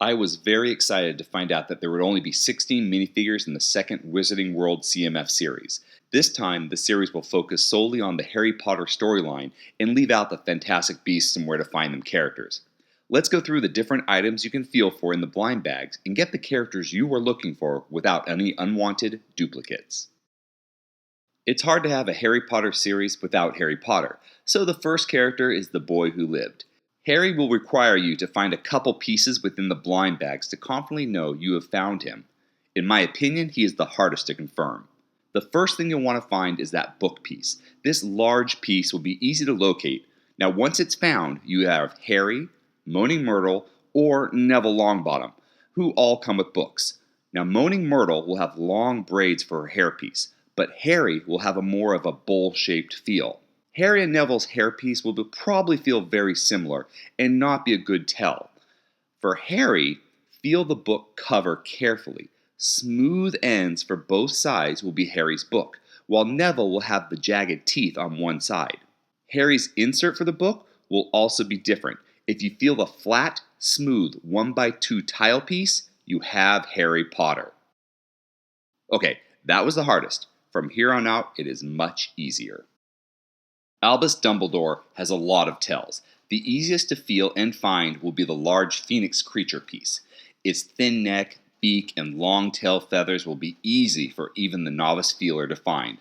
I was very excited to find out that there would only be 16 minifigures in the second Wizarding World CMF series. This time, the series will focus solely on the Harry Potter storyline and leave out the Fantastic Beasts and Where to Find Them characters. Let's go through the different items you can feel for in the blind bags and get the characters you are looking for without any unwanted duplicates. It's hard to have a Harry Potter series without Harry Potter, so the first character is the boy who lived. Harry will require you to find a couple pieces within the blind bags to confidently know you have found him. In my opinion, he is the hardest to confirm. The first thing you'll want to find is that book piece. This large piece will be easy to locate. Now once it's found, you have Harry, Moaning Myrtle, or Neville Longbottom, who all come with books. Now Moaning Myrtle will have long braids for her hairpiece, but Harry will have a more of a bowl-shaped feel. Harry and Neville's hairpiece will probably feel very similar and not be a good tell. For Harry, feel the book cover carefully. Smooth ends for both sides will be Harry's book, while Neville will have the jagged teeth on one side. Harry's insert for the book will also be different. If you feel the flat, smooth 1x2 tile piece, you have Harry Potter. Okay, that was the hardest. From here on out, it is much easier. Albus Dumbledore has a lot of tells. The easiest to feel and find will be the large phoenix creature piece. Its thin neck, beak, and long tail feathers will be easy for even the novice feeler to find.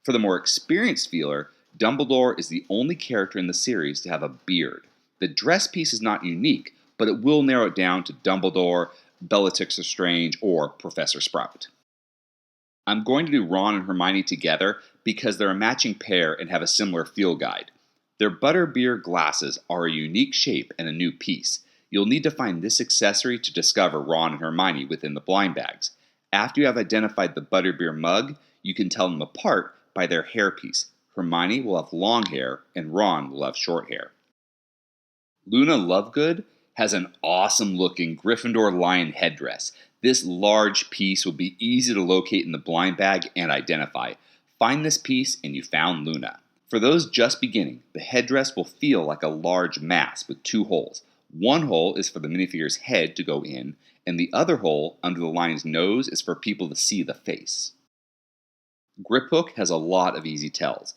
For the more experienced feeler, Dumbledore is the only character in the series to have a beard. The dress piece is not unique, but it will narrow it down to Dumbledore, Bellatrix Lestrange, or Professor Sprout. I'm going to do Ron and Hermione together because they're a matching pair and have a similar feel guide. Their butterbeer glasses are a unique shape and a new piece. You'll need to find this accessory to discover Ron and Hermione within the blind bags. After you have identified the butterbeer mug, you can tell them apart by their hairpiece. Hermione will have long hair and Ron will have short hair. Luna Lovegood has an awesome looking Gryffindor lion headdress. This large piece will be easy to locate in the blind bag and identify. Find this piece and you found Luna. For those just beginning, the headdress will feel like a large mask with two holes. One hole is for the minifigure's head to go in, and the other hole under the lion's nose is for people to see the face. Griphook has a lot of easy tells.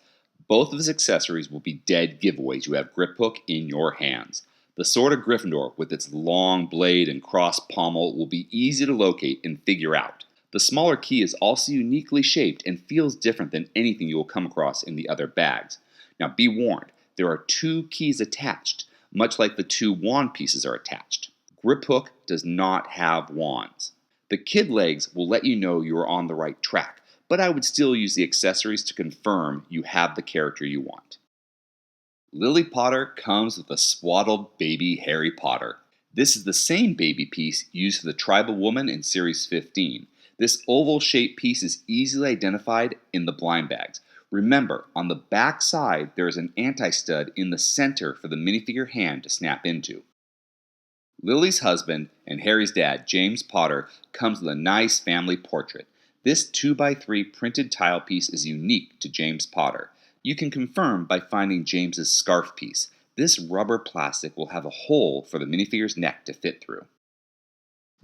Both of his accessories will be dead giveaways. You have Griphook in your hands. The Sword of Gryffindor, with its long blade and cross pommel, will be easy to locate and figure out. The smaller key is also uniquely shaped and feels different than anything you will come across in the other bags. Now be warned, there are two keys attached, much like the two wand pieces are attached. Griphook does not have wands. The kid legs will let you know you are on the right track, but I would still use the accessories to confirm you have the character you want. Lily Potter comes with a swaddled baby Harry Potter. This is the same baby piece used for the tribal woman in Series 15. This oval-shaped piece is easily identified in the blind bags. Remember, on the back side there is an anti-stud in the center for the minifigure hand to snap into. Lily's husband and Harry's dad, James Potter, comes with a nice family portrait. This 2x3 printed tile piece is unique to James Potter. You can confirm by finding James's scarf piece. This rubber plastic will have a hole for the minifigure's neck to fit through.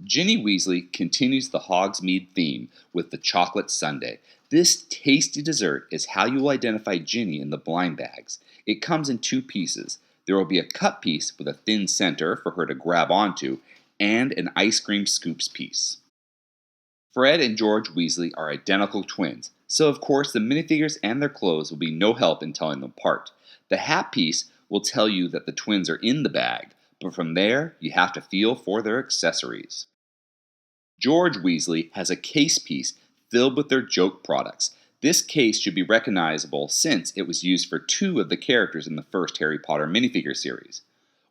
Ginny Weasley continues the Hogsmeade theme with the chocolate sundae. This tasty dessert is how you will identify Ginny in the blind bags. It comes in two pieces. There will be a cup piece with a thin center for her to grab onto, and an ice cream scoops piece. Fred and George Weasley are identical twins, so of course the minifigures and their clothes will be no help in telling them apart. The hat piece will tell you that the twins are in the bag, but from there you have to feel for their accessories. George Weasley has a case piece filled with their joke products. This case should be recognizable since it was used for two of the characters in the first Harry Potter minifigure series.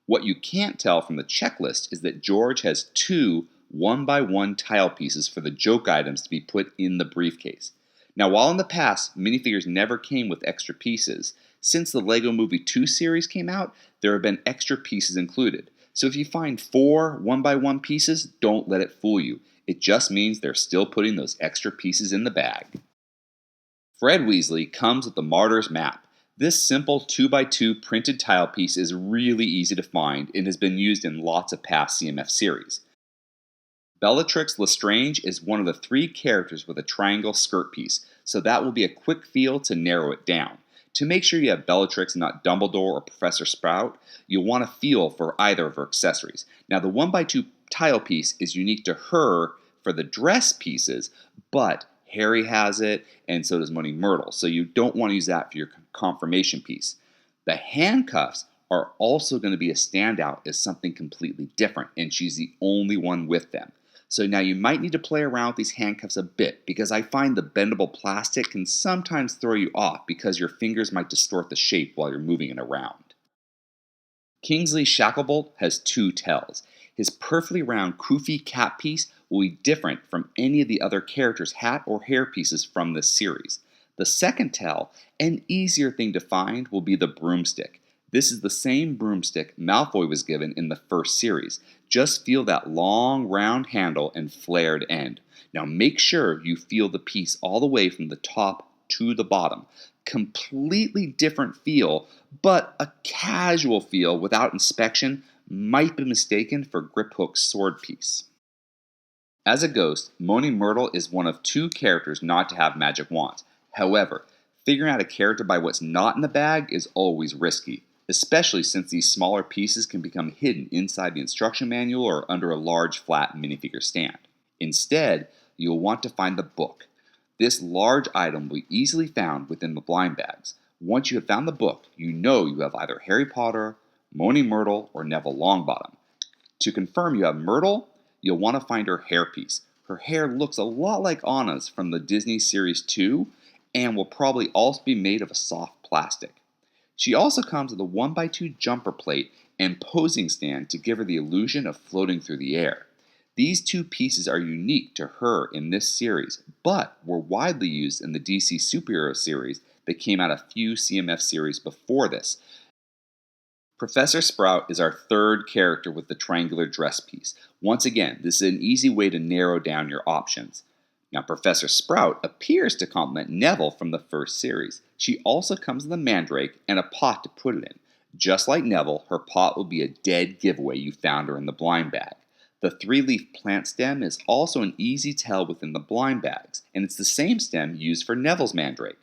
What you can't tell from the checklist is that George has two 1x1 tile pieces for the joke items to be put in the briefcase. Now, while in the past minifigures never came with extra pieces, since the Lego Movie 2 series came out, there have been extra pieces included. So if you find 4 1x1 pieces, don't let it fool you. It just means they're still putting those extra pieces in the bag. Fred Weasley comes with the Martyrs map. This simple 2x2 printed tile piece is really easy to find and has been used in lots of past CMF series. Bellatrix Lestrange is one of the 3 characters with a triangle skirt piece, so that will be a quick feel to narrow it down. To make sure you have Bellatrix and not Dumbledore or Professor Sprout, you'll want to feel for either of her accessories. Now, the 1x2 tile piece is unique to her for the dress pieces, but Harry has it, and so does Moni Myrtle, so you don't want to use that for your confirmation piece. The handcuffs are also going to be a standout as something completely different, and she's the only one with them. So now you might need to play around with these handcuffs a bit, because I find the bendable plastic can sometimes throw you off because your fingers might distort the shape while you're moving it around. Kingsley's shacklebolt has 2 tells. His perfectly round kufi cap piece will be different from any of the other characters' hat or hair pieces from this series. The second tell, an easier thing to find, will be the broomstick. This is the same broomstick Malfoy was given in the first series. Just feel that long, round handle and flared end. Now make sure you feel the piece all the way from the top to the bottom. Completely different feel, but a casual feel without inspection might be mistaken for Griphook's sword piece. As a ghost, Moni Myrtle is one of 2 characters not to have magic wands. However, figuring out a character by what's not in the bag is always risky, especially since these smaller pieces can become hidden inside the instruction manual or under a large flat minifigure stand. Instead, you'll want to find the book. This large item will be easily found within the blind bags. Once you have found the book, you know you have either Harry Potter, Moni Myrtle, or Neville Longbottom. To confirm you have Myrtle, you'll want to find her hairpiece. Her hair looks a lot like Anna's from the Disney Series 2, and will probably also be made of a soft plastic. She also comes with a 1x2 jumper plate and posing stand to give her the illusion of floating through the air. These 2 pieces are unique to her in this series, but were widely used in the DC superhero series that came out a few CMF series before this. Professor Sprout is our 3rd character with the triangular dress piece. Once again, this is an easy way to narrow down your options. Now, Professor Sprout appears to complement Neville from the first series. She also comes with a mandrake and a pot to put it in. Just like Neville, her pot will be a dead giveaway you found her in the blind bag. The 3-leaf plant stem is also an easy tell within the blind bags, and it's the same stem used for Neville's mandrake.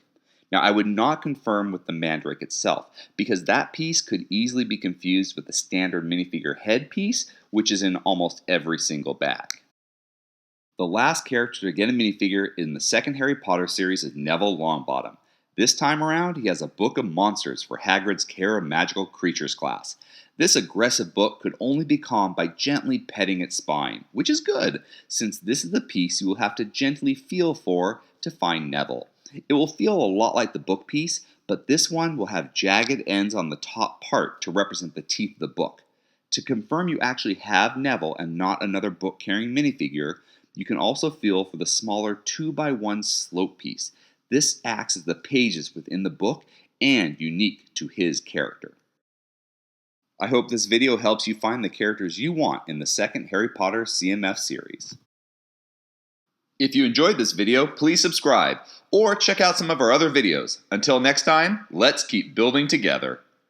Now, I would not confirm with the mandrake itself, because that piece could easily be confused with the standard minifigure head piece, which is in almost every single bag. The last character to get a minifigure in the second Harry Potter series is Neville Longbottom. This time around, he has a book of monsters for Hagrid's Care of Magical Creatures class. This aggressive book could only be calmed by gently petting its spine, which is good, since this is the piece you will have to gently feel for to find Neville. It will feel a lot like the book piece, but this one will have jagged ends on the top part to represent the teeth of the book. To confirm you actually have Neville and not another book-carrying minifigure, you can also feel for the smaller 2x1 slope piece. This acts as the pages within the book and unique to his character. I hope this video helps you find the characters you want in the second Harry Potter CMF series. If you enjoyed this video, please subscribe or check out some of our other videos. Until next time, let's keep building together.